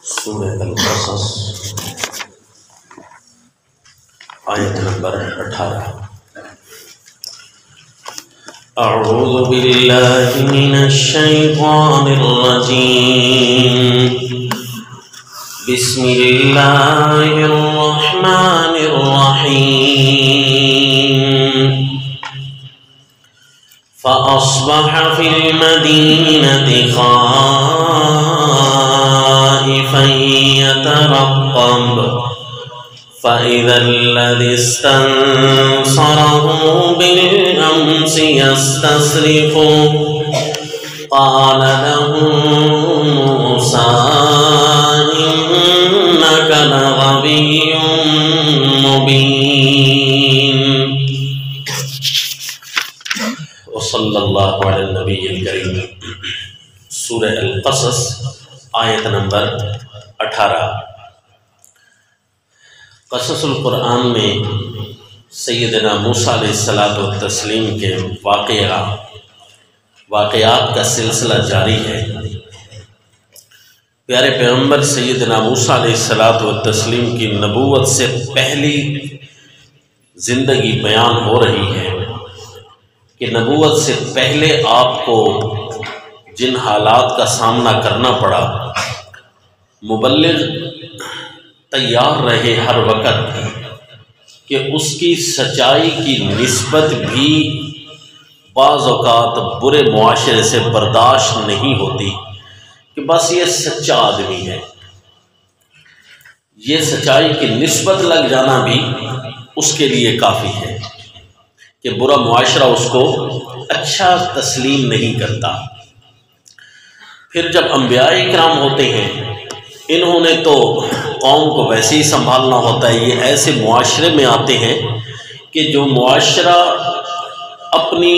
سورہ القصص آیت نمبر 18۔ اعوذ باللہ من الشیطان الرجیم، بسم اللہ الرحمن الرحیم۔ فأصبح في المدينة خائفا يترقب فإذا الذي استنصره بالأمس يستصرخه قال له موسى إنك لغوي مبين۔ وصلی اللہ علی النبی الکریم۔ سورہ القصص آیت نمبر 18۔ قصص القرآن میں سیدنا موسیٰ علیہ السلام کے واقعات کا سلسلہ جاری ہے۔ پیارے پیغمبر سیدنا موسیٰ علیہ السلام کی نبوت سے پہلی زندگی بیان ہو رہی ہے کہ نبوت سے پہلے آپ کو جن حالات کا سامنا کرنا پڑا، مبلغ تیار رہے ہر وقت کہ اس کی سچائی کی نسبت بھی بعض اوقات برے معاشرے سے برداشت نہیں ہوتی کہ بس یہ سچا آدمی ہے، یہ سچائی کی نسبت لگ جانا بھی اس کے لیے کافی ہے کہ برا معاشرہ اس کو اچھا تسلیم نہیں کرتا۔ پھر جب انبیاء اکرام ہوتے ہیں، انہوں نے تو قوم کو ویسے ہی سنبھالنا ہوتا ہے، یہ ایسے معاشرے میں آتے ہیں کہ جو معاشرہ اپنی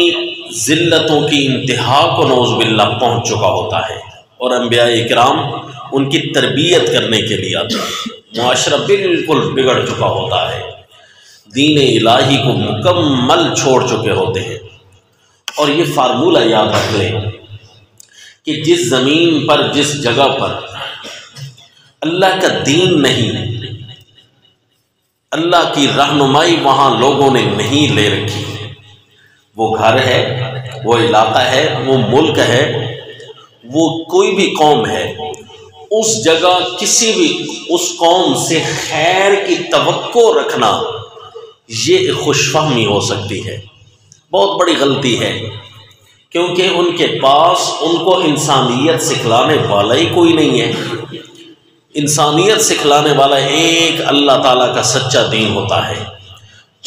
ذلتوں کی انتہا کو نعوذ باللہ پہنچ چکا ہوتا ہے، اور انبیاء اکرام ان کی تربیت کرنے کے لیے آتے ہیں۔ معاشرہ بالکل بگڑ چکا ہوتا ہے، دین الہی کو مکمل چھوڑ چکے ہوتے ہیں۔ اور یہ فارمولہ یاد رکھ لیں کہ جس زمین پر، جس جگہ پر اللہ کا دین نہیں، اللہ کی رہنمائی وہاں لوگوں نے نہیں لے رکھی، وہ گھر ہے، وہ علاقہ ہے، وہ ملک ہے، وہ کوئی بھی قوم ہے، اس جگہ کسی بھی اس قوم سے خیر کی توقع رکھنا یہ خوش فہمی ہو سکتی ہے، بہت بڑی غلطی ہے، کیونکہ ان کے پاس ان کو انسانیت سکھلانے والا ہی کوئی نہیں ہے۔ انسانیت سکھلانے والا ایک اللہ تعالیٰ کا سچا دین ہوتا ہے،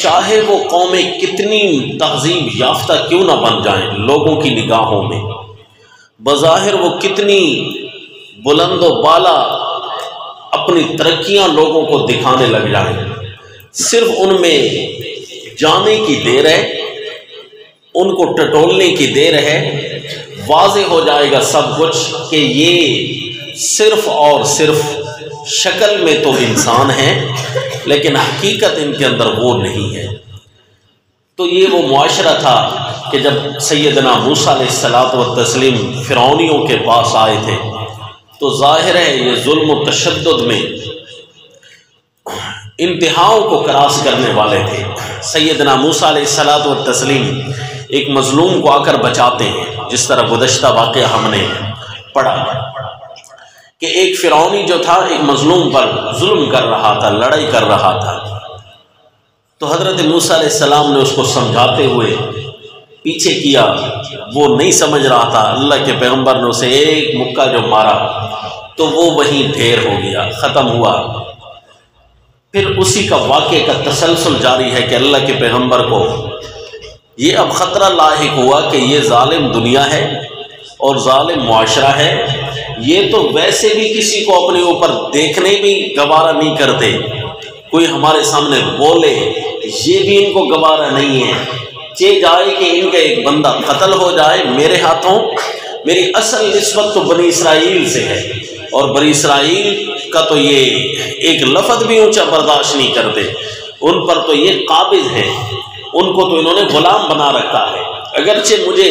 چاہے وہ قومیں کتنی تہذیب یافتہ کیوں نہ بن جائیں لوگوں کی نگاہوں میں، بظاہر وہ کتنی بلند و بالا اپنی ترقیاں لوگوں کو دکھانے لگ جائیں، صرف ان میں جانے کی دیر ہے، ان کو ٹٹولنے کی دیر ہے، واضح ہو جائے گا سب کچھ کہ یہ صرف اور صرف شکل میں تو انسان ہیں لیکن حقیقت ان کے اندر وہ نہیں ہے۔ تو یہ وہ معاشرہ تھا کہ جب سیدنا موسیٰ علیہ السلام فرعونیوں کے پاس آئے تھے تو ظاہر ہے یہ ظلم و تشدد میں انتہاؤں کو کراس کرنے والے تھے۔ سیدنا موسیٰ علیہ السلام ایک مظلوم کو آ کر بچاتے ہیں، جس طرح گزشتہ واقعہ ہم نے پڑھا کہ ایک فرعونی جو تھا ایک مظلوم پر ظلم کر رہا تھا، لڑائی کر رہا تھا، تو حضرت موسیٰ علیہ السلام نے اس کو سمجھاتے ہوئے پیچھے کیا، وہ نہیں سمجھ رہا تھا، اللہ کے پیغمبر نے اسے ایک مکہ جو مارا تو وہ وہیں ڈھیر ہو گیا، ختم ہوا۔ پھر اسی کا واقعے کا تسلسل جاری ہے کہ اللہ کے پیغمبر کو یہ اب خطرہ لاحق ہوا کہ یہ ظالم دنیا ہے اور ظالم معاشرہ ہے، یہ تو ویسے بھی کسی کو اپنے اوپر دیکھنے بھی گوارا نہیں کرتے، کوئی ہمارے سامنے بولے یہ بھی ان کو گوارا نہیں ہے، چاہے جائے کہ ان کا ایک بندہ قتل ہو جائے میرے ہاتھوں، میری اصل نسبت تو بنی اسرائیل سے ہے، اور بنی اسرائیل کا تو یہ ایک لفظ بھی اونچا برداشت نہیں کرتے، ان پر تو یہ قابض ہیں، ان کو تو انہوں نے غلام بنا رکھا ہے۔ اگرچہ مجھے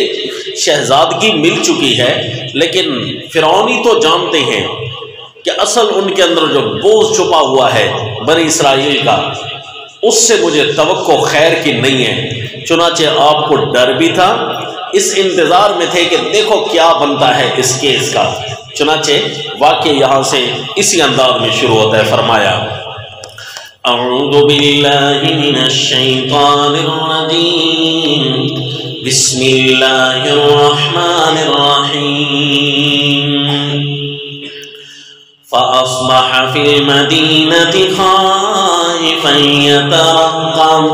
شہزادگی مل چکی ہے لیکن فرعونی تو جانتے ہیں کہ اصل ان کے اندر جو بوجھ چھپا ہوا ہے بنی اسرائیل کا، اس سے مجھے توقع خیر کی نہیں ہے۔ چنانچہ آپ کو ڈر بھی تھا، اس انتظار میں تھے کہ دیکھو کیا بنتا ہے اس کیس کا۔ چنانچہ واقعہ یہاں سے اسی انداز میں شروع ہوتا ہے۔ فرمایا اعوذ باللہ من الشیطان الرجیم بسم اللہ الرحمن الرحیم فأصبح في المدينة خائفا يترقب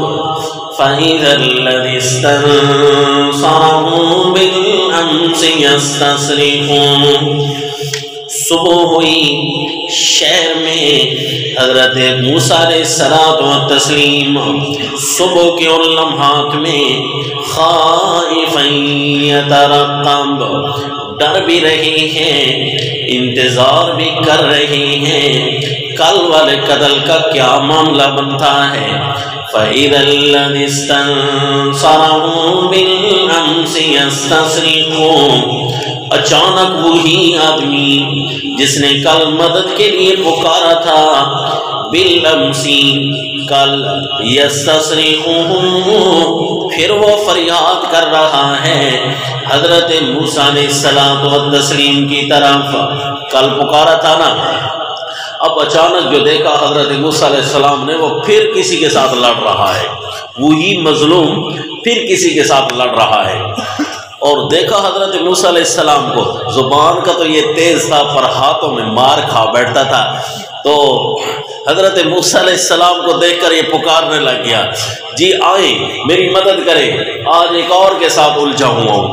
فإذا الذي استنصره بالأمس يستصرخه۔ صبح ہوئی، شہر میں حضرت موسیٰ علیہ الصلوۃ والتسلیم صبح کے ان لمحات میں خائفا یترقب، ڈر بھی رہے ہیں، انتظار بھی کر رہے ہیں کل والے قتل کا کیا معاملہ بنتا ہے۔ فَإِذَا الَّذِي اسْتَنصَرَهُ بِالْأَمْسِ يَسْتَصْرِخُ، اچانک وہی آدمی جس نے کل مدد کے لیے پکارا تھا، بالامس، کل، یستصرخہ، پھر وہ فریاد کر رہا ہے حضرت موسیٰ علیہ الصلوۃ والتسلیم کی طرف۔ کل پکارا تھا نا، اب اچانک جو دیکھا حضرت موسیٰ علیہ السلام نے، وہ پھر کسی کے ساتھ لڑ رہا ہے، وہی مظلوم پھر کسی کے ساتھ لڑ رہا ہے۔ اور دیکھا حضرت موسیٰ علیہ السلام کو، زبان کا تو یہ تیز تھا پر ہاتھوں میں مار کھا بیٹھتا تھا، تو حضرت موسیٰ علیہ السلام کو دیکھ کر یہ پکارنے لگ گیا، جی آئیں میری مدد کریں، آج ایک اور کے ساتھ الجھا ہوا ہوں۔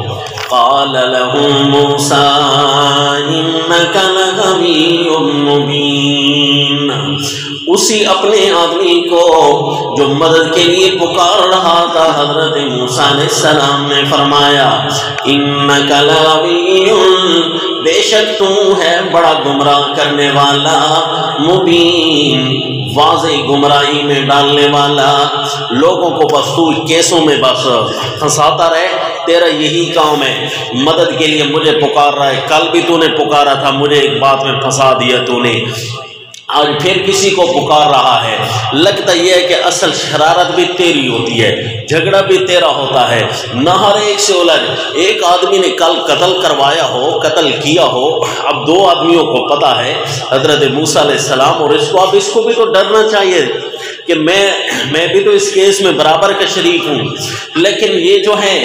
قال له موسیٰ انک لغوی مبین، اسی اپنے آدمی کو جو مدد کے لیے پکار رہا تھا حضرت موسیٰ علیہ السلام نے فرمایا انک لغوی، بے شک تو ہے بڑا گمراہ کرنے والا، مبین، واضح گمراہی میں ڈالنے والا، لوگوں کو بس تو کیسوں میں بس پھنساتا رہے، تیرا یہی کام ہے، مدد کے لیے مجھے پکار رہا ہے، کل بھی تو نے پکارا تھا، مجھے ایک بات میں پھنسا دیا تو نے، آج پھر کسی کو پکار رہا ہے۔ لگتا یہ ہے کہ اصل شرارت بھی تیری ہوتی ہے، جھگڑا بھی تیرا ہوتا ہے، نہ ہر ایک سے الجھ، ایک آدمی نے کل قتل کروایا ہو، قتل کیا ہو، اب دو آدمیوں کو پتا ہے حضرت موسیٰ علیہ السلام اور اس کو، اب اس کو بھی تو ڈرنا چاہیے کہ میں بھی تو اس کیس میں برابر کا شریک ہوں، لیکن یہ جو ہے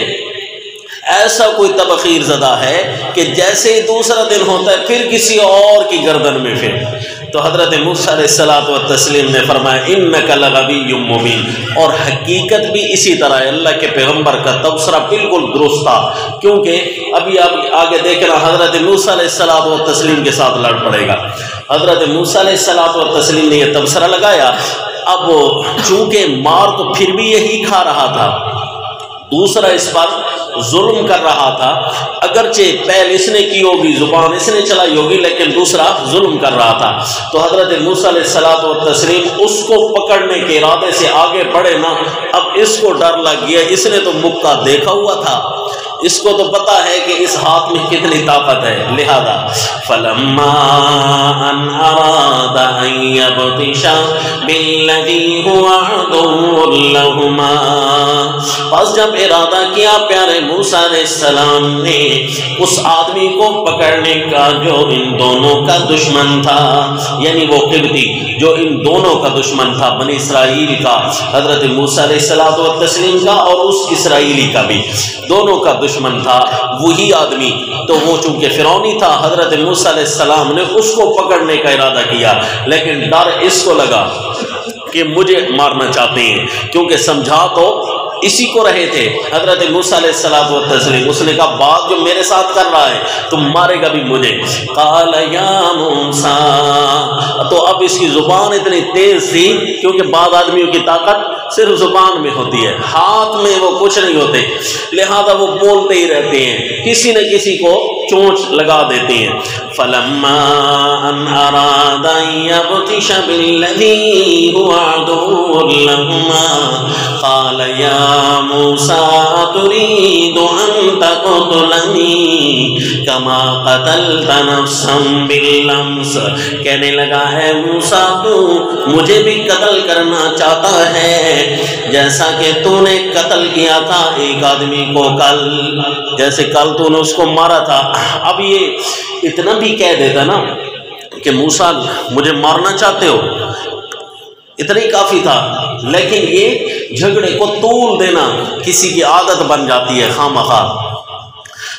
ایسا کوئی تبخیر زدہ ہے کہ جیسے ہی دوسرا دن ہوتا ہے پھر کسی اور کی گردن میں پھر۔ تو حضرت موسیٰ علیہ الصلوۃ والتسلیم نے فرمایا انک لغوی مبین، اور حقیقت بھی اسی طرح ہے، اللہ کے پیغمبر کا تبصرہ بالکل درست تھا، کیونکہ ابھی آپ آگے دیکھنا حضرت موسیٰ علیہ الصلوۃ والتسلیم کے ساتھ لڑ پڑے گا۔ حضرت موسیٰ علیہ الصلوۃ والتسلیم نے یہ تبصرہ لگایا، اب چونکہ مار تو پھر بھی یہی کھا رہا تھا، دوسرا اس پر ظلم کر رہا تھا، اگرچہ پہل اس نے کی ہوگی، زبان اس نے چلائی ہوگی، لیکن دوسرا ظلم کر رہا تھا۔ تو حضرت موسیٰ علیہ الصلوۃ والتسلیم اس کو پکڑنے کے ارادے سے آگے بڑھے نا، اب اس کو ڈر لگ گیا، اس نے تو مکہ دیکھا ہوا تھا، اس کو تو پتا ہے کہ اس ہاتھ میں کتنی طاقت ہے، لہذا فلما ان اراد ان یبطش بالذی هو عدو لهما، پس جب ارادہ کیا پیارے موسیٰ علیہ السلام نے اس آدمی کو پکڑنے کا جو ان دونوں کا دشمن تھا، یعنی وہ قبطی جو ان دونوں کا دشمن تھا، بنی اسرائیل کا، حضرت موسیٰ علیہ الصلوۃ والتسلیم کا اور اس اسرائیلی کا بھی، دونوں کا دشمن تھا وہی آدمی، تو وہ چونکہ فرعونی تھا، حضرت موسیٰ علیہ السلام نے اس کو پکڑنے کا ارادہ کیا، لیکن ڈر اس کو لگا کہ مجھے مارنا چاہتے ہیں، کیونکہ سمجھا تو اسی کو رہے تھے حضرت موسیٰ علیہ الصلوۃ والتسلیم، اس نے کہا بات جو میرے ساتھ کر رہا ہے تم مارے گا بھی مجھے۔ قال یا موسیٰ، تو اب اس کی زبان اتنی تیز تھی کیونکہ بعض آدمیوں کی طاقت صرف زبان میں ہوتی ہے، ہاتھ میں وہ کچھ نہیں ہوتے، لہذا وہ بولتے ہی رہتے ہیں، کسی نہ کسی کو چونچ لگا دیتے ہیں۔ فَلَمَّا أَنْ أَرَادَ أَنْ يَبْطِشَ بِالَّذِي هُوَ عَدُوٌّ لَهُمَا قَالَ يَا مُوسَىٰ أَتُرِيدُ أَنْ تَقْتُلَنِي كَمَا قَتَلْتَ نَفْسًا بِالْأَمْسِ، کہنے لگا ہے موسیٰ تو مجھے بھی قتل کرنا چاہتا ہے جیسا کہ تو نے قتل کیا تھا ایک آدمی کو کل، جیسے کل تو نے اس کو مارا تھا۔ اب یہ اتنا بھی کہہ دیتا نا کہ موسیٰ مجھے مارنا چاہتے ہو، اتنا ہی کافی تھا، لیکن یہ جھگڑے کو طول دینا کسی کی عادت بن جاتی ہے خواہ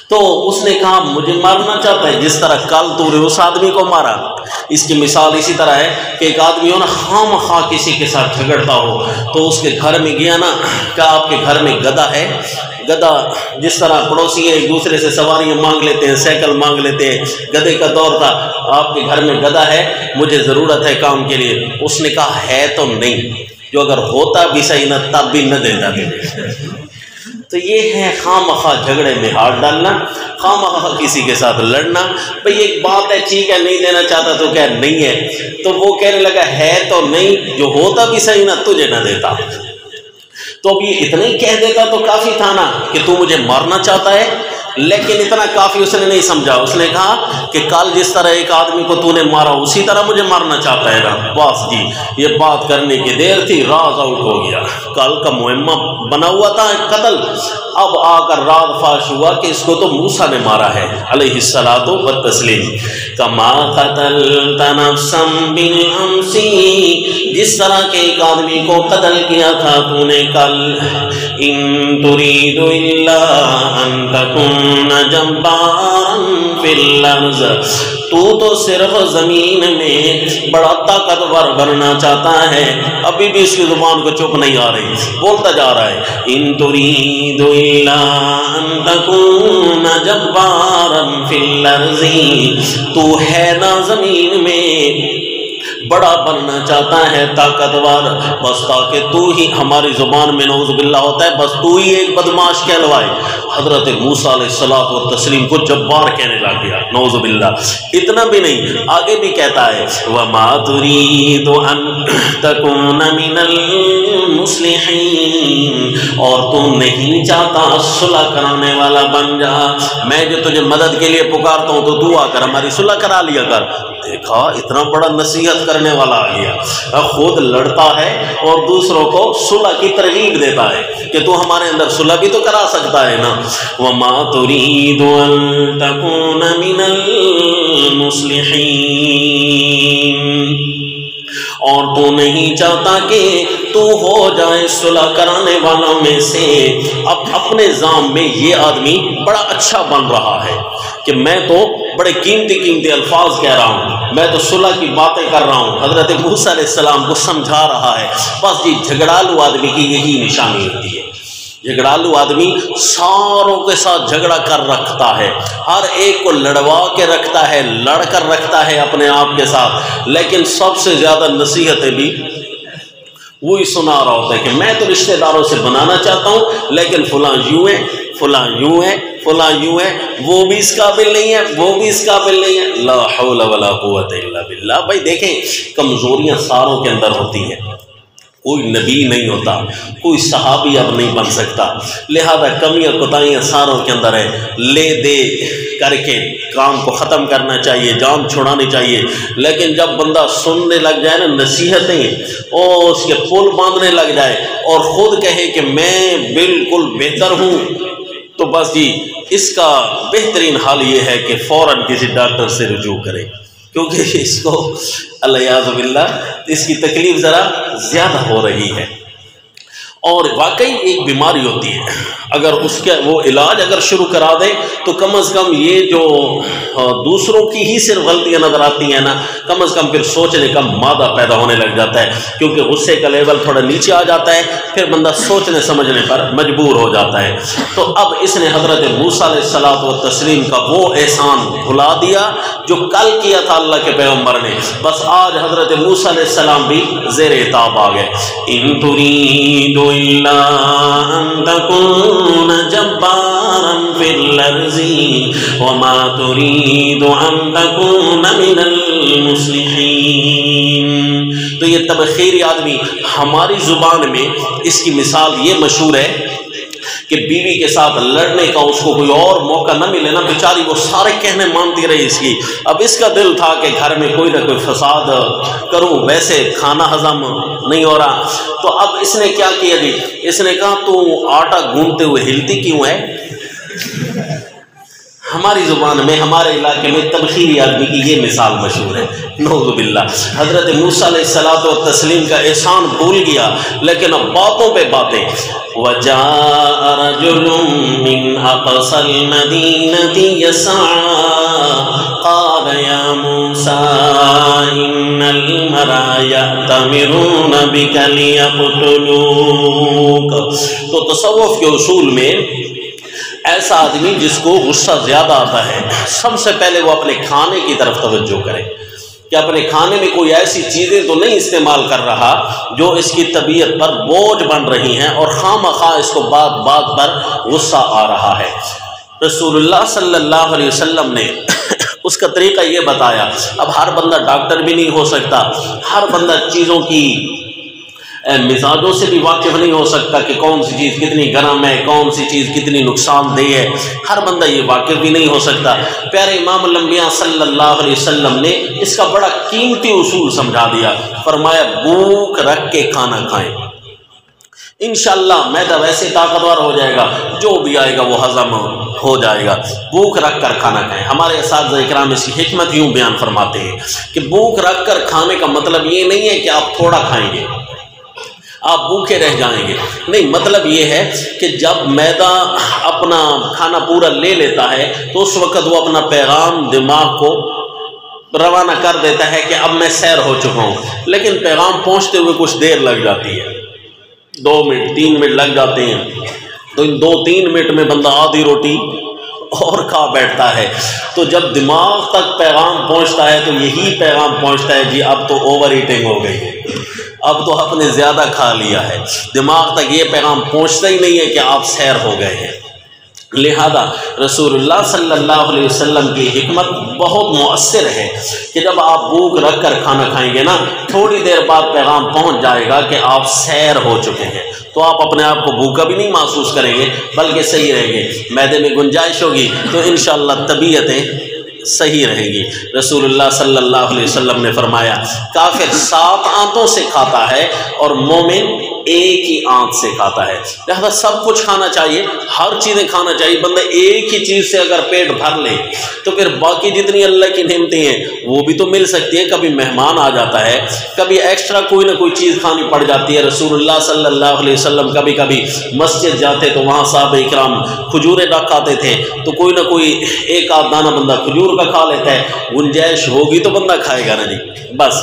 تو اس نے کہا مجھے مارنا چاہتا ہے جس طرح کل تو نے اس آدمی کو مارا۔ اس کی مثال اسی طرح ہے کہ ایک آدمی ہو نا خواہ کسی کے ساتھ جھگڑتا ہو تو اس کے گھر میں گیا نا، کیا آپ کے گھر میں گدھا ہے؟ گدھا جس طرح پڑوسی ایک دوسرے سے سواریاں مانگ لیتے ہیں، سائیکل مانگ لیتے ہیں، گدھے کا دور تھا، آپ کے گھر میں گدھا ہے، مجھے ضرورت ہے کام کے لیے۔ اس نے کہا ہے تو نہیں، جو اگر ہوتا بھی صحیح نہ تب بھی نہ دیتا تھا۔ تو یہ ہے خواہ جھگڑے میں ہاتھ ڈالنا، خواہ کسی کے ساتھ لڑنا۔ بھئی ایک بات ہے ٹھیک ہے نہیں دینا چاہتا تو کیا نہیں ہے، تو وہ کہنے لگا ہے تو نہیں، جو ہوتا بھی صحیح نہ تجھے نہ دیتا۔ تو اب یہ اتنا ہی کہہ دیتا تو کافی تھا نا کہ تو مجھے مارنا چاہتا ہے، لیکن اتنا کافی اس نے نہیں سمجھا۔ اس نے کہا کہ کل جس طرح ایک آدمی کو تو نے مارا اسی طرح مجھے مارنا چاہتا ہے نا۔ بس جی یہ بات کرنے کی دیر تھی، راز آؤٹ ہو گیا، کل کا مہمہ بنا ہوا تھا قتل، اب آ کر راز فاش ہوا کہ اس کو تو موسیٰ نے مارا ہے علیہ الصلاۃ والتسلیم۔ کما قتلت نفسا بالامس، جس طرح کے ایک آدمی کو قتل کیا تھا تو نے کل، ان تريد الا ان تكون جبارا في الارض، تو صرف زمین میں بڑا طاقتور بننا چاہتا ہے۔ ابھی بھی اس کی زبان کو چپ نہیں آ رہی، بولتا جا رہا ہے ان تريد الا ان تكون جبارا في الارض، تو ہے نا زمین میں بڑا بننا چاہتا ہے طاقتور، بس تاکہ تو ہی، ہماری زبان میں نعوذ باللہ ہوتا ہے بس تو ہی ایک بدماش کہلوائے۔ حضرت موسیٰ علیہ الصلوۃ والتسلیم کو جبار کہنے لگ گیا، نعوذ باللہ۔ اتنا بھی نہیں، آگے بھی کہتا ہے وَمَا تُرِيدُ أَن تَكُونَ مِنَ الْمُصْلِحِينَ، اور تو نہیں چاہتا صلح کرانے والا بن جا، میں جو تجھے مدد کے لیے پکارتا ہوں تو تو آ کر ہماری صلح کرا لیا کر۔ دیکھا اتنا بڑا نصیحت کرنے والا آ گیا، خود لڑتا ہے اور دوسروں کو صلح کی ترغیب دیتا ہے کہ تو ہمارے اندر صلح بھی تو کرا سکتا ہے نا۔ وَمَا تُرِيدُ أَن تَكُونَ مِنَ الْمُصْلِحِينَ، اور تو نہیں چاہتا کہ تو ہو جائے صلح کرانے والوں میں سے۔ اب اپنے ذام میں یہ آدمی بڑا اچھا بن رہا ہے کہ میں تو بڑے قیمتی الفاظ کہہ رہا ہوں، میں تو صلح کی باتیں کر رہا ہوں، حضرت موسیٰ علیہ السلام کو سمجھا رہا ہے۔ بس جی جھگڑالو آدمی کی یہی نشانی ہوتی ہے، جھگڑالو آدمی ساروں کے ساتھ جھگڑا کر رکھتا ہے، ہر ایک کو لڑوا کے رکھتا ہے، لڑ کر رکھتا ہے اپنے آپ کے ساتھ، لیکن سب سے زیادہ نصیحتیں بھی وہی سنا رہا ہوتا ہے کہ میں تو رشتہ داروں سے بنانا چاہتا ہوں لیکن فلاں یوں ہے، فلاں یوں ہے، فلاں یوں ہے، وہ بھی اس قابل نہیں ہے، وہ بھی اس قابل نہیں ہے۔ لا حول ولا قوت الا باللہ۔ بھائی دیکھیں کمزوریاں ساروں کے اندر ہوتی ہیں، کوئی نبی نہیں ہوتا، کوئی صحابی اب نہیں بن سکتا، لہذا کمیاں کوتاہیاں ساروں کے اندر ہے، لے دے کر کے کام کو ختم کرنا چاہیے، جان چھڑانی چاہیے۔ لیکن جب بندہ سننے لگ جائے نا نصیحتیں اور اس کے پل باندھنے لگ جائے اور خود کہے کہ میں بالکل بہتر ہوں، تو بس جی اس کا بہترین حال یہ ہے کہ فوراً کسی ڈاکٹر سے رجوع کرے، کیونکہ اس کو الیاذ باللہ اس کی تکلیف ذرا زیادہ ہو رہی ہے۔ اور واقعی ایک بیماری ہوتی ہے، اگر اس کے وہ علاج اگر شروع کرا دے تو کم از کم یہ جو دوسروں کی ہی صرف غلطیاں نظر آتی ہیں نا، کم از کم پھر سوچنے کا مادہ پیدا ہونے لگ جاتا ہے، کیونکہ غصے کا لیول تھوڑا نیچے آ جاتا ہے، پھر بندہ سوچنے سمجھنے پر مجبور ہو جاتا ہے۔ تو اب اس نے حضرت موسیٰ علیہ الصلوۃ والتسلیم کا وہ احسان بھلا دیا جو کل کیا تھا اللہ کے پیغمبر نے، بس آج حضرت موسیٰ علیہ السلام بھی زیر عتاب آ گئے۔ ان تريد الا ان تكون جبارا في الارض وما تريد ان تكون من المصلحين۔ تو یہ تبخیری آدمی، ہماری زبان میں اس کی مثال یہ مشہور ہے کہ بیوی کے ساتھ لڑنے کا اس کو کوئی اور موقع نہ ملے نا، بیچاری وہ سارے کہنے مانتی رہی اس کی، اب اس کا دل تھا کہ گھر میں کوئی نہ کوئی فساد کروں، ویسے کھانا ہضم نہیں ہو رہا، تو اب اس نے کیا کیا جی، اس نے کہا تو آٹا گوندتے ہوئے ہلتی کیوں ہے؟ ہماری زبان میں، ہمارے علاقے میں تبخیری آدمی کی یہ مثال مشہور ہے، نعوذ باللہ۔ حضرت موسیٰ علیہ الصلوۃ والتسلیم کا احسان بھول گیا، لیکن اب باتوں پہ باتیں۔ وَجَاءَ رَجُلٌ مِّنْ أَقْصَى الْمَدِينَةِ يَسْعَىٰ قَالَ يَا مُوسَىٰ إِنَّ الْمَلَأَ يَأْتَمِرُونَ بِكَ لِيَقْتُلُوكَ۔ تو تصوف کے اصول میں ایسا آدمی جس کو غصہ زیادہ آتا ہے، سب سے پہلے وہ اپنے کھانے کی طرف توجہ کرے کہ اپنے کھانے میں کوئی ایسی چیزیں تو نہیں استعمال کر رہا جو اس کی طبیعت پر بوجھ بن رہی ہیں اور خواہ مخواہ اس کو بات بات پر غصہ آ رہا ہے۔ رسول اللہ صلی اللہ علیہ وسلم نے اس کا طریقہ یہ بتایا۔ اب ہر بندہ ڈاکٹر بھی نہیں ہو سکتا، ہر بندہ چیزوں کی مزاجوں سے بھی واقف نہیں ہو سکتا کہ کون سی چیز کتنی گرم ہے، کون سی چیز کتنی نقصان دہ ہے، ہر بندہ یہ واقف بھی نہیں ہو سکتا۔ پیارے امام الانبیاء صلی اللہ علیہ وسلم نے اس کا بڑا قیمتی اصول سمجھا دیا، فرمایا بھوک رکھ کے کھانا کھائیں، انشاءاللہ معدہ ویسے طاقتور ہو جائے گا، جو بھی آئے گا وہ ہضم ہو جائے گا، بھوک رکھ کر کھانا کھائیں۔ ہمارے اساتذہ اکرام اس کی حکمت یوں بیان فرماتے ہیں کہ بھوک رکھ کر کھانے کا مطلب یہ نہیں ہے کہ آپ تھوڑا کھائیں گے، آپ بھوکے رہ جائیں گے، نہیں، مطلب یہ ہے کہ جب معدہ اپنا کھانا پورا لے لیتا ہے تو اس وقت وہ اپنا پیغام دماغ کو روانہ کر دیتا ہے کہ اب میں سیر ہو چکا ہوں، لیکن پیغام پہنچتے ہوئے کچھ دیر لگ جاتی ہے، 2 منٹ 3 منٹ لگ جاتے ہیں، تو ان 2-3 منٹ میں بندہ آدھی روٹی اور کھا بیٹھتا ہے۔ تو جب دماغ تک پیغام پہنچتا ہے تو یہی پیغام پہنچتا ہے جی اب تو اوور ایٹنگ ہو گئی ہے، اب تو آپ نے زیادہ کھا لیا ہے، دماغ تک یہ پیغام پہنچتا ہی نہیں ہے کہ آپ سیر ہو گئے ہیں۔ لہذا رسول اللہ صلی اللہ علیہ وسلم کی حکمت بہت مؤثر ہے کہ جب آپ بھوک رکھ کر کھانا کھائیں گے نا، تھوڑی دیر بعد پیغام پہنچ جائے گا کہ آپ سیر ہو چکے ہیں، تو آپ اپنے آپ کو بھوکا بھی نہیں محسوس کریں گے بلکہ صحیح رہیں گے، معدے میں گنجائش ہوگی تو انشاءاللہ طبیعتیں صحیح رہیں گی۔ رسول اللہ صلی اللہ علیہ وسلم نے فرمایا کافر 7 آنتوں سے کھاتا ہے اور مومن ایک ہی آنت سے کھاتا ہے، لہذا سب کچھ کھانا چاہیے، ہر چیزیں کھانا چاہیے۔ بندہ ایک ہی چیز سے اگر پیٹ بھر لے تو پھر باقی جتنی اللہ کی نعمتیں ہیں وہ بھی تو مل سکتی ہیں، کبھی مہمان آ جاتا ہے، کبھی ایکسٹرا کوئی نہ کوئی چیز کھانی پڑ جاتی ہے۔ رسول اللہ صلی اللہ علیہ وسلم کبھی کبھی مسجد جاتے تو وہاں صحابہ اکرام کھجوریں نہ کھاتے تھے، تو کوئی نہ کوئی ایک آدھ دانہ بندہ کھجور کا کھا لیتا ہے، گنجائش ہوگی تو بندہ کھائے گا نا جی، بس۔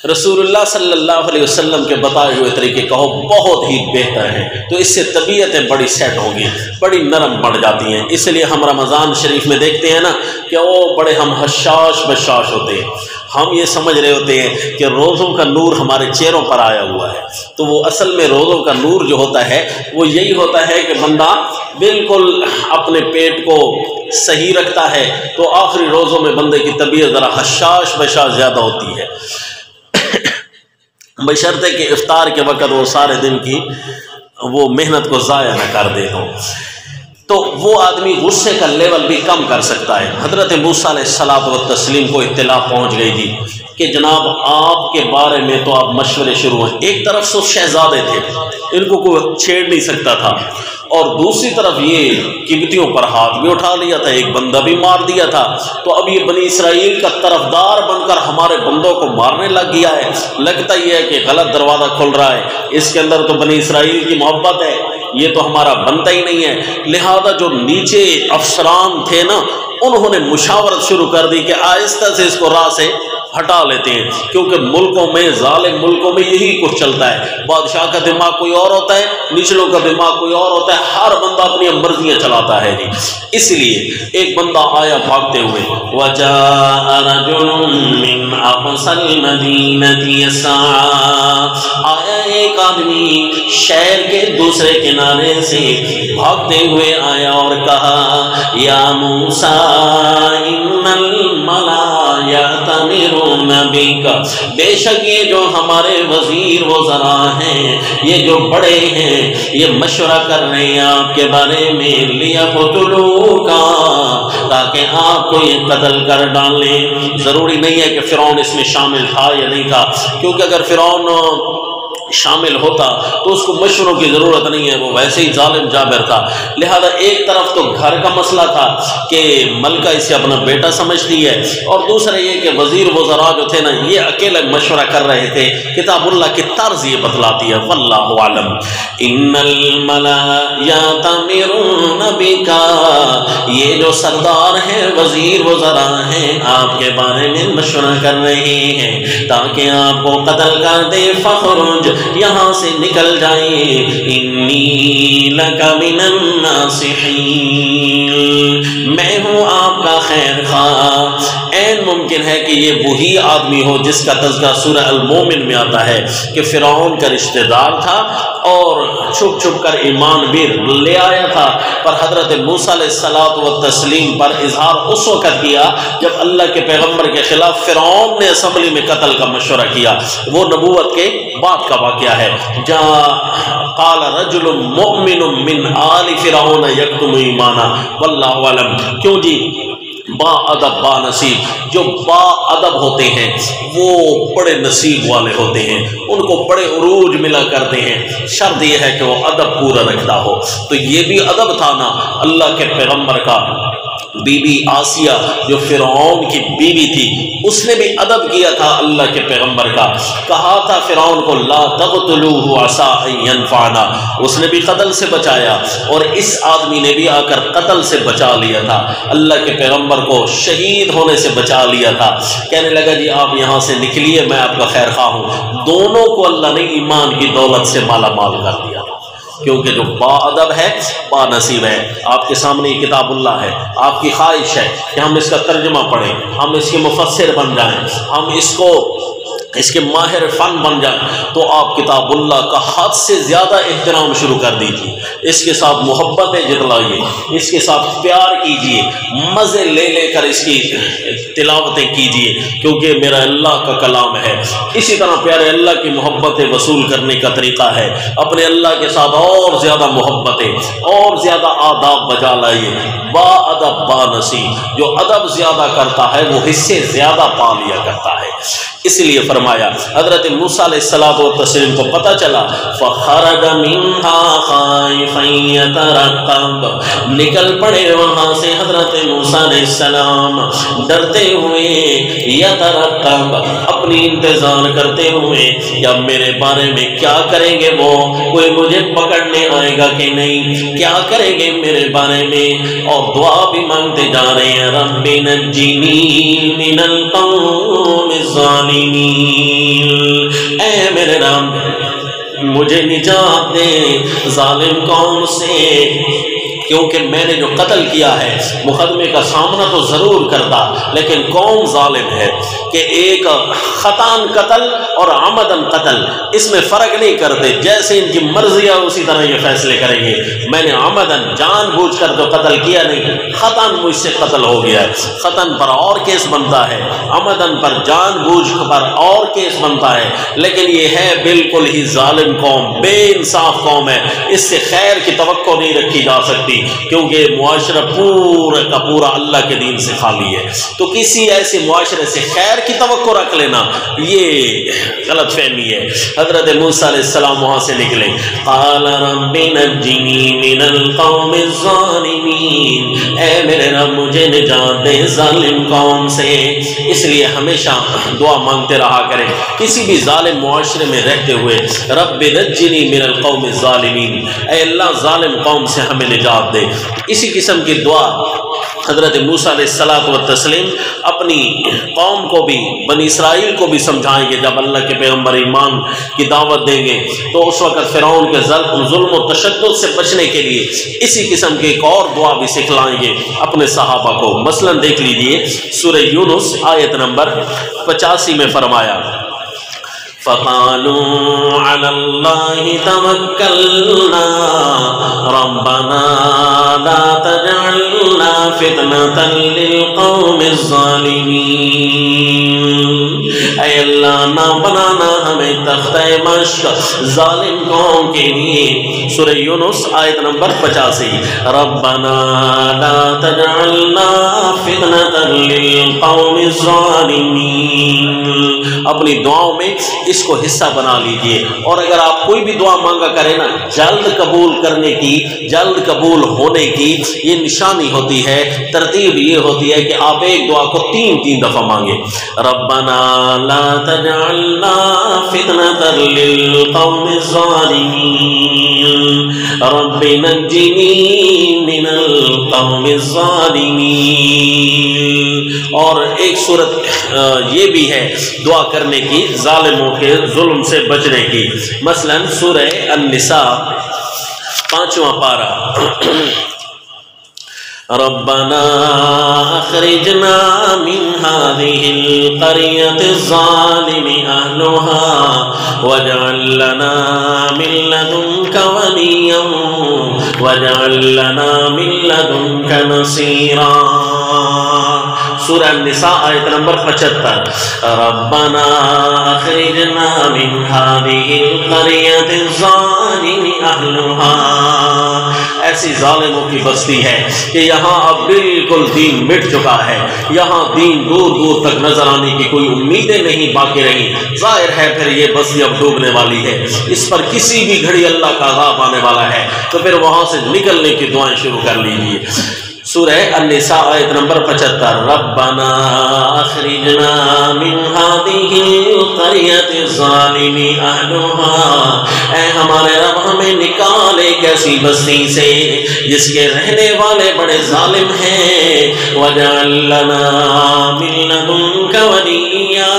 رسول اللہ صلی اللہ علیہ وسلم کے بتائے ہوئے طریقے کہو بہت ہی بہتر ہیں، تو اس سے طبیعتیں بڑی سیٹ ہوں گی، بڑی نرم پڑ جاتی ہیں۔ اس لیے ہم رمضان شریف میں دیکھتے ہیں نا کہ وہ بڑے ہم حشاش بشاش ہوتے ہیں، ہم یہ سمجھ رہے ہوتے ہیں کہ روزوں کا نور ہمارے چہروں پر آیا ہوا ہے، تو وہ اصل میں روزوں کا نور جو ہوتا ہے وہ یہی ہوتا ہے کہ بندہ بالکل اپنے پیٹ کو صحیح رکھتا ہے، تو آخری روزوں میں بندے کی طبیعت ذرا حشاش بشاش زیادہ ہوتی ہے، بشرطے کہ افطار کے وقت وہ سارے دن کی وہ محنت کو ضائع نہ کر دے۔ تو وہ آدمی غصے کا لیول بھی کم کر سکتا ہے۔ حضرت موسیٰ علیہ الصلوۃ والتسلیم کو اطلاع پہنچ گئی تھی کہ جناب آپ کے بارے میں تو آپ مشورے شروع ہیں۔ ایک طرف سے شہزادے تھے، ان کو کوئی چھیڑ نہیں سکتا تھا، اور دوسری طرف یہ قبطیوں پر ہاتھ بھی اٹھا لیا تھا، ایک بندہ بھی مار دیا تھا۔ تو اب یہ بنی اسرائیل کا طرفدار بن کر ہمارے بندوں کو مارنے لگ گیا ہے، لگتا یہ ہے کہ غلط دروازہ کھل رہا ہے، اس کے اندر تو بنی اسرائیل کی محبت ہے، یہ تو ہمارا بنتا ہی نہیں ہے۔ لہذا جو نیچے افسران تھے نا، انہوں نے مشاورت شروع کر دی کہ آہستہ سے اس کو راہ سے ہٹا لیتے ہیں، کیونکہ ملکوں میں، ظالم ملکوں میں یہی کچھ چلتا ہے، بادشاہ کا دماغ کوئی اور ہوتا ہے، نچلوں کا دماغ کوئی اور ہوتا ہے، ہر بندہ اپنی مرضیاں چلاتا ہے جی۔ اس لیے ایک بندہ آیا بھاگتے ہوئے، وَجَاءَ رَجُلٌ مِّنْ أَقْصَى الْمَدِينَةِ يَسْعَىٰ، آیا ایک آدمی شہر کے دوسرے کنارے سے بھاگتے ہوئے آیا اور کہا، یا موسیٰ اِنَّ الْمَلَأَ یَأْتَمِرُونَ بِکَ، بے شک یہ جو ہمارے وزیر وزراء ہیں، یہ جو بڑے ہیں، یہ مشورہ کر رہے ہیں آپ کے بارے میں، لِيَقْتُلُوكَ، تاکہ آپ کو یہ قتل کر ڈالیں۔ ضروری نہیں ہے کہ فرعون اس میں شامل تھا یا نہیں تھا، کیونکہ اگر فرعون شامل ہوتا تو اس کو مشوروں کی ضرورت نہیں ہے، وہ ویسے ہی ظالم جابر تھا۔ لہذا ایک طرف تو گھر کا مسئلہ تھا کہ ملکہ اسے اپنا بیٹا سمجھتی ہے، اور دوسرا یہ کہ وزیر وزراء جو تھے نا، یہ اکیلے مشورہ کر رہے تھے۔ کتاب اللہ کی طرز یہ بتلاتی ہے، واللہ عالم۔ ان الملأ یأتمرون بک، یہ جو سردار ہیں، وزیر وزراء ہیں، آپ کے بارے میں مشورہ کر رہے ہیں تاکہ آپ کو قتل کر دے، فخرج، یہاں سے نکل جائیں، انی لک من الناصحین، میں ہوں آپ کا خیر خواہ۔ این ممکن ہے کہ یہ وہی آدمی ہو جس کا تذکرہ سورہ المومن میں آتا ہے کہ فرعون کا رشتہ دار تھا اور چھپ چھپ کر ایمان بھی لے آیا تھا، پر حضرت موسیٰ علیہ الصلوۃ والتسلیم پر اظہار اس وقت کیا جب اللہ کے پیغمبر کے خلاف فرعون نے اسمبلی میں قتل کا مشورہ کیا۔ وہ نبوت کے بعد کا واقعہ ہے، جہاں قال رجل مؤمن من آل فرعون یکتم ایمانا، واللہ عالم۔ کیوں جی؟ با ادب با نصیب، جو با ادب ہوتے ہیں وہ بڑے نصیب والے ہوتے ہیں، ان کو بڑے عروج ملا کرتے ہیں، شرط یہ ہے کہ وہ ادب پورا رکھتا ہو۔ تو یہ بھی ادب تھا نا اللہ کے پیغمبر کا۔ بی بی آسیہ جو فرعون کی بیوی تھی، اس نے بھی ادب کیا تھا اللہ کے پیغمبر کا، کہا تھا فرعون کو لا تقتلوہ عسیٰ ان ینفعنا، اس نے بھی قتل سے بچایا، اور اس آدمی نے بھی آ کر قتل سے بچا لیا تھا، اللہ کے پیغمبر کو شہید ہونے سے بچا لیا تھا۔ کہنے لگا جی آپ یہاں سے نکلیے، میں آپ کا خیر خواہ ہوں۔ دونوں کو اللہ نے ایمان کی دولت سے مالا مال کر دیا، کیونکہ جو با ادب ہے با نصیب ہے۔ آپ کے سامنے یہ کتاب اللہ ہے، آپ کی خواہش ہے کہ ہم اس کا ترجمہ پڑھیں، ہم اس کے مفسر بن جائیں، ہم اس کے ماہر فن بن جائیں، تو آپ کتاب اللہ کا حد سے زیادہ احترام شروع کر دیجیے، اس کے ساتھ محبتیں جتلائیے، اس کے ساتھ پیار کیجیے، مزے لے لے کر اس کی تلاوتیں کیجیے، کیونکہ میرا اللہ کا کلام ہے۔ اسی طرح پیارے اللہ کی محبتیں وصول کرنے کا طریقہ ہے، اپنے اللہ کے ساتھ اور زیادہ محبتیں اور زیادہ آداب بجا لائیے۔ با ادب با نصیب، جو ادب زیادہ کرتا ہے وہ حصے زیادہ پا لیا کرتا ہے۔ اس لیے فرمایا حضرت موسیٰ علیہ الصلوۃ والتسلیم کو پتہ چلا، فخرج منها خائفا يترقب، نکل پڑے وہاں سے حضرت موسیٰ علیہ السلام ڈرتے ہوئے، یترقب، اپنی انتظار کرتے ہوئے کہ اب میرے بارے میں کیا کریں گے، وہ کوئی مجھے پکڑنے آئے گا کہ نہیں، کیا کریں گے میرے بارے میں، اور دعا بھی مانگتے جا رہے ہیں، رب نجنی من القوم الظالمین، اے میرے رب مجھے نجات دے ظالم قوم سے، کیونکہ میں نے جو قتل کیا ہے مقدمے کا سامنا تو ضرور کرتا، لیکن قوم ظالم ہے کہ ایک خطاً قتل اور عمدن قتل، اس میں فرق نہیں کرتے، جیسے ان کی مرضی ہے اسی طرح یہ فیصلے کریں گے۔ میں نے عمدن جان بوجھ کر تو قتل کیا نہیں، خطاً مجھ سے قتل ہو گیا ہے، خطاً پر اور کیس بنتا ہے، عمدن پر جان بوجھ پر اور کیس بنتا ہے، لیکن یہ ہے بالکل ہی ظالم قوم، بے انصاف قوم ہے، اس سے خیر کی توقع نہیں رکھی جا سکتی۔ ہوتی، کیونکہ معاشرہ پورا کا پورا اللہ کے دین سے خالی ہے۔ تو کسی ایسے معاشرے سے خیر کی توقع رکھ لینا یہ غلط فہمی ہے۔ حضرت موسیٰ علیہ السلام وہاں سے نکلے، قال رب نجنی من القوم الظالمین، اے میرے رب مجھے نجات دے ظالم قوم سے۔ اس لیے ہمیشہ دعا مانگتے رہا کریں کسی بھی ظالم معاشرے میں رہتے ہوئے، رب نجنی من القوم الظالمین، اے اللہ ظالم قوم سے ہمیں نجات دے۔ اسی قسم کی دعا حضرت موسیٰ علیہ السلام اپنی قوم کو بھی، بنی اسرائیل کو بھی سمجھائیں گے۔ جب اللہ کے پیغمبر ایمان کی دعوت دیں گے تو اس وقت فرعون کے ظلم و تشدد سے بچنے کے لیے اسی قسم کی ایک اور دعا بھی سکھلائیں گے اپنے صحابہ کو۔ مثلا دیکھ لیجئے سورہ یونس آیت نمبر 85 میں فرمایا، فَقَالُوا عَلَى اللَّهِ تَوَكَّلْنَا رَبَّنَا لَا تَجْعَلْنَا فِتْنَةً لِلْقَوْمِ الظَّالِمِينَ، اے اللہ نہ بنانا ہمیں تختہ مشق ظالم قوم کے لیے۔ سورہ یونس آیت نمبر 85، رَبَّنَا لَا تَجْعَلْنَا فِتْنَةً لِلْقَوْمِ الظَّالِمِينَ۔ اپنی دعاؤں میں اس کو حصہ بنا لیجئے، اور اگر آپ کوئی بھی دعا مانگا کریں نا، جلد قبول کرنے کی، جلد قبول ہونے کی یہ نشانی ہوتی ہے، ترتیب یہ ہوتی ہے کہ آپ ایک دعا کو تین دفعہ مانگیں۔ ربنا لا تجعلنا فتنة للقوم الظالمین، رب نجنی من القوم الظالمین۔ اور ایک صورت یہ بھی ہے دعا کرنے کی ظالموں کے ظلم سے بچنے کی، مثلا سورہ النساء 5واں پارہ، ربنا اخرجنا من هذه القرية الظالم أهلها واجعل لنا من لدنك وليا واجعل لنا من لدنك نصيرا۔ سورہ النساء آیت نمبر 75، ربنا اخرجنا من هذه القرية الظالم أهلها، ایسی ظالموں کی بستی ہے کہ یہاں اب بالکل دین مٹ چکا ہے، یہاں دین دور دور تک نظر آنے کی کوئی امیدیں نہیں باقی رہی، ظاہر ہے پھر یہ بستی اب ڈوبنے والی ہے، اس پر کسی بھی گھڑی اللہ کا عذاب آنے والا ہے، تو پھر وہاں سے نکلنے کی دعائیں شروع کر لیجیے۔ سورہ النساء آیت نمبر 75، ربنا اخرجنا من هذه القرية الظالم اهلها، اے ہمارے رب ہمیں نکال ایک ایسی بستی سے جس کے رہنے والے بڑے ظالم ہیں، واجعل لنا من لدنك وليا،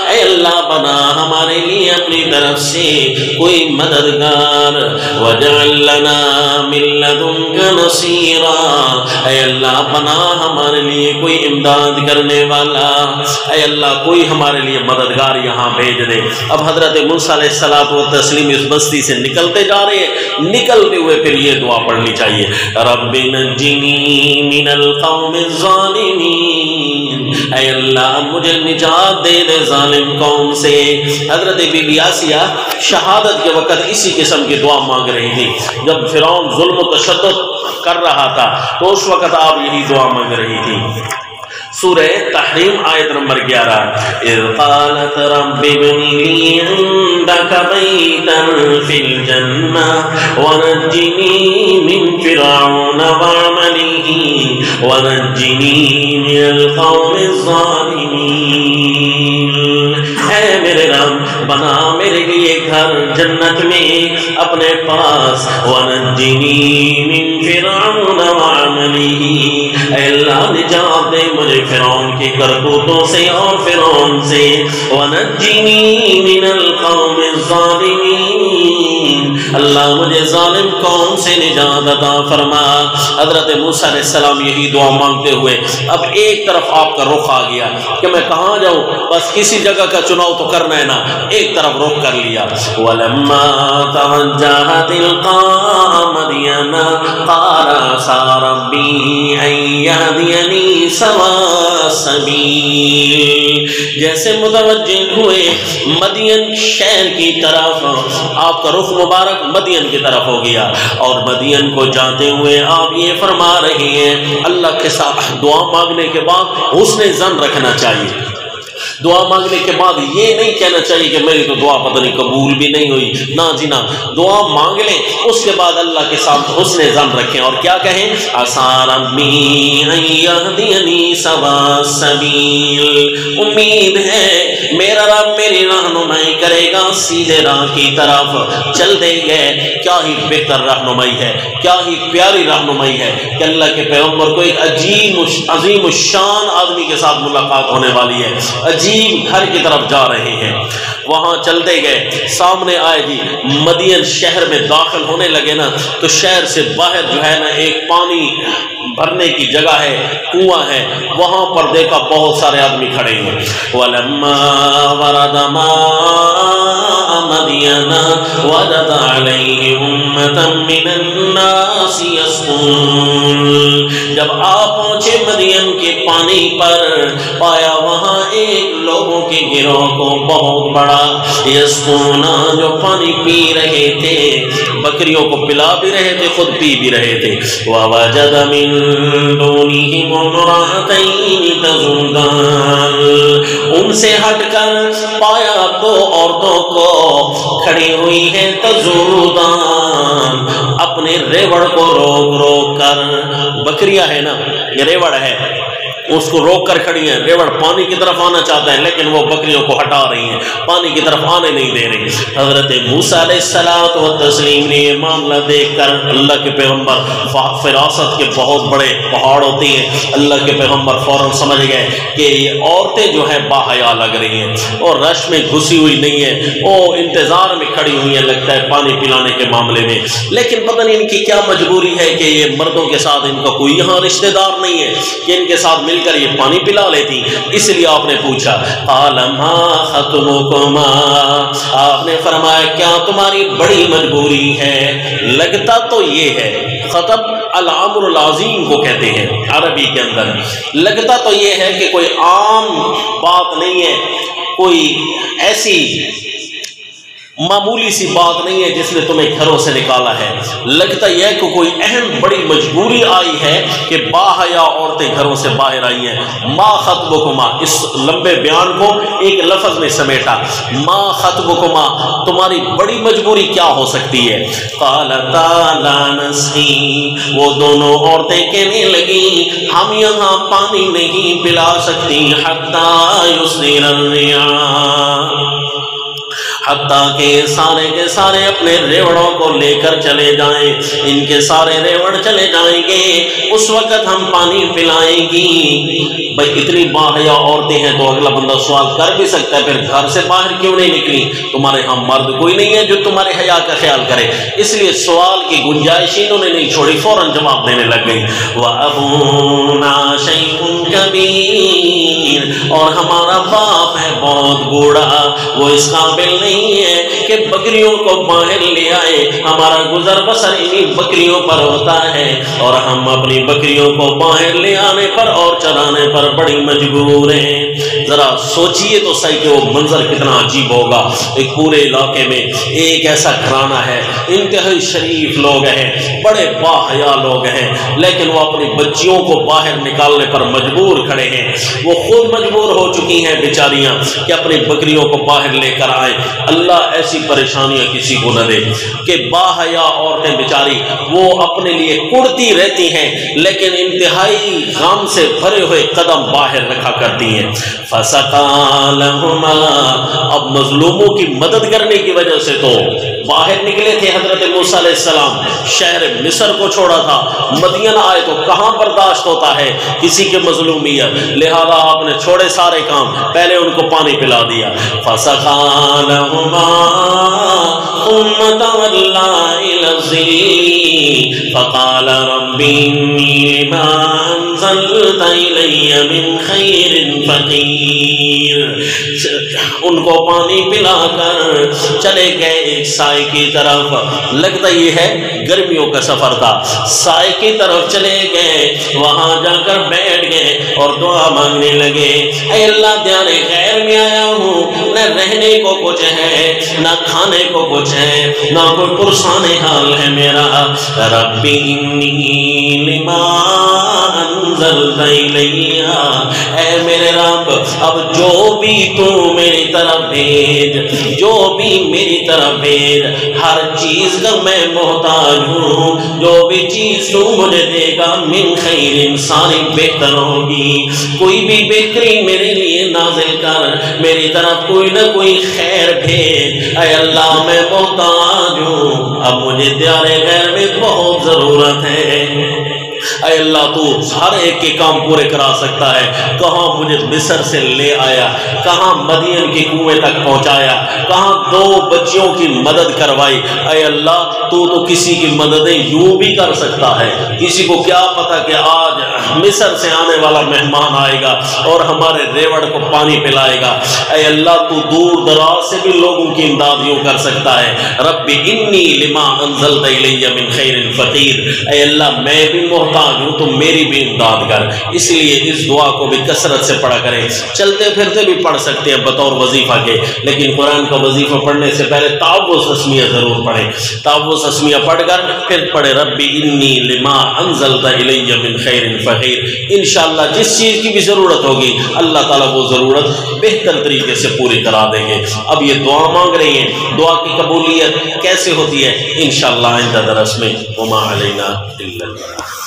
اے اللہ بنا ہمارے لیے اپنی طرف سے کوئی مددگار، واجعل لنا من لدنك نصيرا، اے اللہ بنا ہمارے لیے کوئی امداد کرنے والا، اے اللہ کوئی ہمارے لیے مددگار یہاں بھیج دے۔ اب حضرت موسیٰ علیہ السلام اس بستی سے نکلتے جا رہے ہیں، نکلتے ہوئے پھر یہ دعا پڑھنی چاہیے، رب نجنی من القوم الظالمین، اے اللہ مجھے نجات دے دے ظالم قوم سے۔ حضرت بی بی آسیہ شہادت کے وقت اسی قسم کی دعا مانگ رہی تھی، جب فرعون ظلم و تشدد کر رہا تھا تو اس وقت آپ یہی دعا مانگ رہی تھی۔ سورہ تحریم آیت نمبر 11، اذ قالت رب ابن لی عندک بیتا فی الجنہ ونجنی من فرعون وعملہ ونجنی من القوم الظالمین، اے میرے رب بنا میرے لیے گھر جنت میں اپنے پاس، ونجنی من فرعون وعملہ، اے اللہ نجات دے مجھے فرعون کی کرتوتوں سے اور فرعون سے، ونجنی من القوم الظالمین، اللہ مجھے ظالم قوم سے نجات عطا فرما۔ حضرت موسیٰ علیہ السلام یہی دعا مانگتے ہوئے اب ایک طرف آپ کا رخ آ گیا کہ میں کہاں جاؤں، بس کسی جگہ کا چناؤ تو کرنا ہے نا، ایک طرف رخ کر لیا۔ وَلَمَّا تَوَجَّهَ تِلْقَاءَ مَدْيَنَ قَالَ عَسَىٰ رَبِّي أَن يَهْدِيَنِي سَوَاءَ السَّبِيلِ، جیسے متوجہ ہوئے مدین شہر کی طرف، آپ کا رخ مبارک مدین کی طرف ہو گیا، اور مدین کو جاتے ہوئے آپ یہ فرما رہے ہیں اللہ کے ساتھ دعا مانگنے کے بعد حسن ظن رکھنا چاہیے۔ دعا مانگنے کے بعد یہ نہیں کہنا چاہیے کہ میری تو دعا پتہ نہیں قبول بھی نہیں ہوئی، نہ جی نہ، دعا مانگ لیں اس کے بعد اللہ کے ساتھ حسن ظن رکھیں، اور کیا کہیں؟ عَسَىٰ رَبِّي أَن يَهْدِيَنِي سَوَاءَ السَّبِيلِ، امید ہے میرا رب میری رہنمائی کرے گا سیدھے راہ کی طرف چل دیں گے۔ کیا ہی بہتر رہنمائی ہے، کیا ہی پیاری رہنمائی ہے کہ اللہ کے پیغمبر کو ایک عظیم الشان آدمی کے ساتھ ملاقات ہونے والی ہے، عجیب گھر کی طرف جا رہے ہیں، وہاں چلتے گئے، سامنے آئے جی مدین شہر میں داخل ہونے لگے نا، تو شہر سے باہر جو ہے نا ایک پانی بھرنے کی جگہ ہے، کنواں ہے، وہاں پر دیکھا بہت سارے آدمی کھڑے ہیں۔ وَلَمَّا وَرَدَ مَاءَ مَدْيَنَ وَجَدَ عَلَيْهِ أُمَّةً مِّنَ النَّاسِ يَسْقُونَ، جب آپ پہنچے مدین کے پانی پر، پایا وہاں ایک لوگوں کے گروہ کو بہت بڑا، یسقونا جو پانی پی رہے تھے، بکریوں کو پلا بھی رہے تھے، خود پی بھی رہے تھے۔ وَوَجَدَ مِن دُونِهِمُ امْرَأَتَيْنِ تَذُودَانِ، ان سے ہٹ کر پایا دو عورتوں کو کھڑی ہوئی ہیں، تذودان، اپنے ریوڑ کو روک روک کر، بکریاں ہے نا، یہ ریوڑ ہے، اس کو روک کر کھڑی ہیں، ریوڑ پانی کی طرف آنا چاہتا ہے لیکن وہ بکریوں کو ہٹا رہی ہیں، پانی کی طرف آنے نہیں دے رہی۔ حضرت موسیٰ علیہ السلام نے یہ معاملہ دیکھ کر، اللہ کے پیغمبر فراست کے بہت بڑے پہاڑ ہوتے ہیں، اللہ کے پیغمبر فوراً سمجھ گئے کہ یہ عورتیں جو ہیں باحیا لگ رہی ہیں اور رش میں گھسی ہوئی نہیں ہیں، وہ انتظار میں کھڑی ہوئی ہیں لگتا ہے پانی پلانے کے معاملے میں، لیکن پتہ نہیں ان کی کیا مجبوری ہے کہ یہ مردوں کے ساتھ ان کا کوئی یہاں رشتہ دار نہیں ہے کہ ان کے ساتھ مل کر یہ پانی پلا لیتی، اس لیے آپ نے پوچھا، قال ما خطبکما، آپ نے فرمایا کیا تمہاری بڑی مجبوری ہے؟ لگتا تو یہ ہے، خطب الامر العظیم کو کہتے ہیں عربی کے اندر، لگتا تو یہ ہے کہ کوئی عام بات نہیں ہے، کوئی ایسی معمولی سی بات نہیں ہے جس نے تمہیں گھروں سے نکالا ہے، لگتا یہ ہے کہ کوئی اہم بڑی مجبوری آئی ہے کہ باحیا عورتیں گھروں سے باہر آئی ہیں۔ ما خطبکما، اس لمبے بیان کو ایک لفظ میں سمیٹا، ما خطبکما، تمہاری بڑی مجبوری کیا ہو سکتی ہے؟ قالتا لا نسقی، وہ دونوں عورتیں کہنے لگیں ہم یہاں پانی نہیں پلا سکتی، حتی یصدر الرعاء، حتیٰ کہ سارے کے سارے اپنے ریوڑوں کو لے کر چلے جائیں، ان کے سارے ریوڑ چلے جائیں گے، اس وقت ہم پانی پلائیں گی۔ بھائی اتنی باحیا عورتیں ہیں تو اگلا بندہ سوال کر بھی سکتا ہے پھر گھر سے باہر کیوں نہیں نکلی؟ تمہارے ہاں مرد کوئی نہیں ہے جو تمہارے حیا کا خیال کرے، اس لیے سوال کی گنجائش انہوں نے نہیں چھوڑی، فوراً جواب دینے لگ گئی۔ وَأَبُونَا شَيْءٌ كَبِيرٌ، اور ہمارا باپ ہے بہت بوڑھا، وہ اس قابل نہیں ہے کہ بکریوں کو باہر لے آئے، ہمارا گزر بسر انہی بکریوں پر ہوتا ہے اور ہم اپنی بکریوں کو باہر لے آنے پر اور چرانے پر بڑی مجبور ہیں۔ ذرا سوچئے تو صحیح کہ وہ منظر کتنا عجیب ہوگا، ایک پورے علاقے میں ایک ایسا گھرانہ ہے، انتہائی شریف لوگ ہیں، بڑے باحیا لوگ ہیں، لیکن وہ اپنی بچیوں کو باہر نکالنے پر مجبور کھڑے ہیں، وہ خود مجبور ہو چکی ہیں بیچاریاں کہ اپنی بکریوں کو باہر لے کر آئیں۔ اللہ ایسی پریشانیاں کسی کو نہ دے کہ باحیا عورتیں بیچاری وہ اپنے لیے کڑتی رہتی ہیں لیکن انتہائی غم سے بھرے ہوئے قدم باہر رکھا کرتی ہیں۔ فَسَقَىٰ لَهُمَا، اب مظلوموں کی مدد کرنے کی وجہ سے تو باہر نکلے تھے حضرت موسیٰ علیہ السلام، شہر مصر کو چھوڑا تھا، مدین آئے تو کہاں برداشت ہوتا ہے کسی کے مظلومیت، لہذا آپ نے چھوڑے سارے کام، پہلے ان کو پانی پلا دیا۔ فَسَقَىٰ لَهُمَا ثُمَّ تَوَلَّىٰ إِلَى الظِّلِّ فَقَالَ رَبِّ إِنِّي لِمَا أَنزَلْتَ إِلَيَّ مِنْ خَيْرٍ فَقِيرٌ، ان کو پانی پلا کر چلے گئے ایک سائے کی طرف، لگتا یہ ہے گرمیوں کا سفر تھا، سائے کی طرف چلے گئے، وہاں جا کر بیٹھ گئے اور دعا مانگنے لگے، اے اللہ دیانے خیر میں آیا ہوں، نہ رہنے کو کچھ ہے، نہ کھانے کو کچھ ہے، نہ کوئی پرسان حال ہے میرا، ربی انی لما انزلت الیہ، اے میرے رب اب جو بھی تو میری طرف بھیج، جو بھی میری طرف بھیج، ہر چیز کا میں محتاج ہوں، جو بھی چیز تو مجھے دے گا من خیر ساری بہتر ہوگی، کوئی بھی بہتری میرے لیے نازل کر، میری طرف کوئی نہ کوئی خیر بھیج، اے اللہ میں محتاج ہوں، اب مجھے دیار غیر میں بہت ضرورت ہے، اے اللہ تو ہر ایک کے کام پورے کرا سکتا ہے، کہاں مجھے مصر سے لے آیا، کہاں مدین کے کنویں تک پہنچایا، کہاں 2 بچیوں کی مدد کروائی، اے اللہ تو کسی کی مددیں یوں بھی کر سکتا ہے، کسی کو کیا پتا کہ آج مصر سے آنے والا مہمان آئے گا اور ہمارے ریوڑ کو پانی پلائے گا، اے اللہ تو دور دراز سے بھی لوگوں کی امداد یوں کر سکتا ہے، رب انی لما انزلت الیہ من خیر فقیر، اے اللہ میں بھی محتاج ہوں تو میری بھی امداد کر، اس لیے اس دعا کو بھی کثرت سے پڑھا کریں، چلتے پھرتے بھی پڑھ سکتے ہیں بطور وظیفہ کے، لیکن قرآن کا وظیفہ پڑھنے سے پہلے تعوذ تسمیہ ضرور پڑھیں، تعوذ تسمیہ پڑھ کر پھر پڑھے رب انی لما انزلت الیہ من خیر فقیر، انشاءاللہ جس چیز کی بھی ضرورت ہوگی اللہ تعالیٰ وہ ضرورت بہتر طریقے سے پوری کرا دیں گے۔ اب یہ دعا مانگ رہی ہیں، دعا کی قبولیت کیسے ہوتی ہے انشاءاللہ آئندہ درس میں، وما علینا الا البلاغ۔